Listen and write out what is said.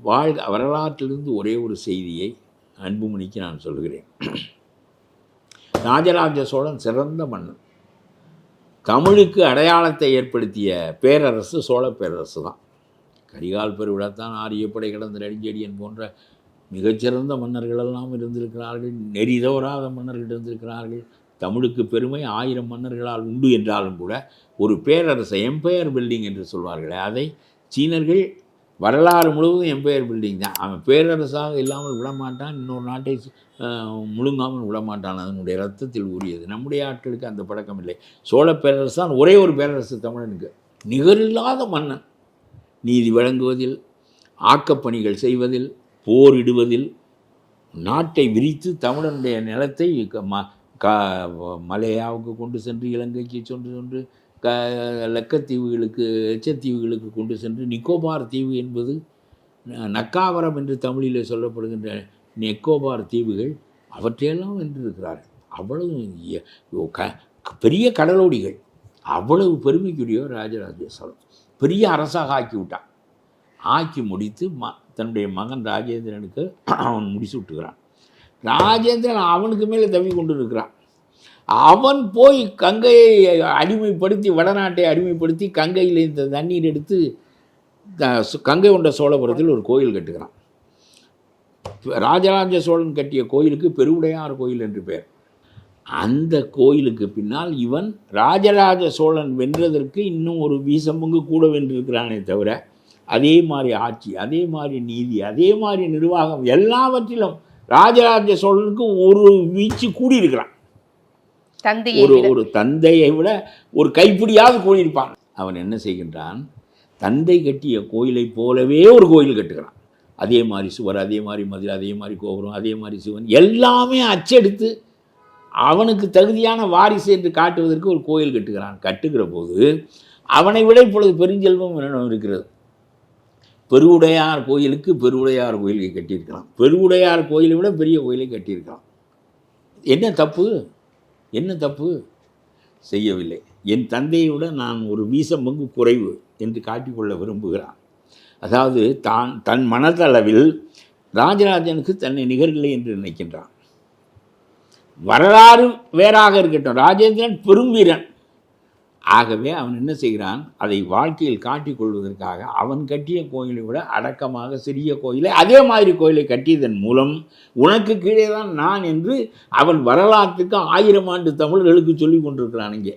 வரலாற்றிலிருந்து ஒரே ஒரு செய்தியை அன்புமணிக்கு நான் சொல்கிறேன். ராஜராஜ சோழன் சிறந்த மன்னன். தமிழுக்கு அடையாளத்தை ஏற்படுத்திய பேரரசு சோழ பேரரசு தான். கரிகால் பெருவிழத்தான் ஆரியப்படை கடந்த நெடுஞ்செழியன் போன்ற மிகச்சிறந்த மன்னர்களெல்லாம் இருந்திருக்கிறார்கள். நெறி தவறாத மன்னர்கள் இருந்திருக்கிறார்கள். தமிழுக்கு பெருமை 1000 மன்னர்களால் உண்டு என்றாலும் கூட ஒரு பேரரசை எம்பையர் பில்டிங் என்று சொல்வார்களே, அதை சீனர்கள் வரலாறு முழுவதும் எம்பையர் பில்டிங் தான். அவன் பேரரசாக இல்லாமல் விடமாட்டான், இன்னொரு நாட்டை முழுங்காமல் விடமாட்டான். அதனுடைய ரத்தத்தில் ஊறியது. நம்முடைய ஆட்களுக்கு அந்த பழக்கம் இல்லை. சோழ பேரரசு தான் ஒரே ஒரு பேரரசு தமிழனுக்கு. நிகரில்லாத மன்னன். நீதி வழங்குவதில், ஆக்கப்பணிகள் செய்வதில், போரிடுவதில், நாட்டை விரித்து தமிழனுடைய நிலத்தை மலையாவுக்கு கொண்டு சென்று, இலங்கைக்கு சென்று லக்கத்தீவுகளுக்கு, எச்சத்தீவுகளுக்கு கொண்டு சென்று, நிக்கோபார் தீவு என்பது நக்காவரம் என்று தமிழில் சொல்லப்படுகின்ற நிக்கோபார் தீவுகள், அவற்றையெல்லாம் வென்றிருக்கிறார்கள். அவ்வளவு பெரிய கடலோடிகள். அவ்வளவு பெருமைக்குரியவர் ராஜராஜ சோழன். பெரிய அரசாக ஆக்கி விட்டான். ஆக்கி முடித்து தன்னுடைய மகன் ராஜேந்திரனுக்கு அவன் முடிச்சு விட்டுக்கிறான். ராஜேந்திரன் அவனுக்கு மேலே தவி கொண்டு இருக்கிறான். அவன் போய் கங்கையை அடிமைப்படுத்தி, வடநாட்டை அடிமைப்படுத்தி, கங்கையில் இந்த தண்ணீர் எடுத்து கங்கை கொண்ட சோழபுரத்தில் ஒரு கோயில் கட்டுகிறான். ராஜராஜ சோழன் கட்டிய கோயிலுக்கு பெருவுடையார் கோயில் என்று பெயர். அந்த கோயிலுக்கு பின்னால் இவன் ராஜராஜ சோழன் வென்றதற்கு இன்னும் ஒரு வீசம்பங்கு கூட வென்றிருக்கிறானே தவிர, அதே மாதிரி ஆட்சி, அதே மாதிரி நீதி, அதே மாதிரி நிர்வாகம், எல்லாவற்றிலும் ராஜராஜ சோழனுக்கு ஒரு வீச்சு கூடியிருக்கிறான். ஒரு தந்தையை விட ஒரு கைப்பிடியாவது கூடியிருப்பான். அவன் என்ன செய்கின்றான்? தந்தை கட்டிய கோயிலை போலவே ஒரு கோயில் கட்டுகிறான். அதே மாதிரி சுவர், அதே மாதிரி மதில், அதே மாதிரி கோபுரம், அதே மாதிரி சிவன், எல்லாமே அச்செடுத்து அவனுக்கு தகுதியான வாரிசு என்று காட்டுவதற்கு ஒரு கோயில் கட்டுகிறான். கட்டுகிற போது அவனை விட இப்பொழுது பெருஞ்செல்வம் இருக்கிறது. பெருவுடையார் கோயிலுக்கு பெருவுடையார் கோயிலை கட்டியிருக்கிறான். பெருவுடையார் கோயிலை விட பெரிய கோயிலை கட்டியிருக்கிறான். என்ன தப்பு? என்ன தப்பு செய்யவில்லை. என் தந்தையை விட நான் ஒரு வீசம்பங்கு குறைவு என்று காட்டிக்கொள்ள விரும்புகிறான். அதாவது தன் மனதளவில் ராஜராஜனுக்கு தன்னை நிகரில்லை என்று நினைக்கின்றான். வரலாறு வேறாக இருக்கட்டும், ராஜேந்திரன் பெரும்பீரன். ஆகவே அவன் என்ன செய்கிறான்? அதை வாழ்க்கையில் காட்டிக்கொள்வதற்காக அவன் கட்டிய கோயிலை விட அடக்கமாக சிறிய கோயிலை, அதே மாதிரி கோயிலை கட்டியதன் மூலம் உனக்கு கீழே தான் நான் என்று அவன் வரலாற்றுக்கு 1000 ஆண்டு தமிழர்களுக்கு சொல்லி கொண்டிருக்கிறான். இங்கே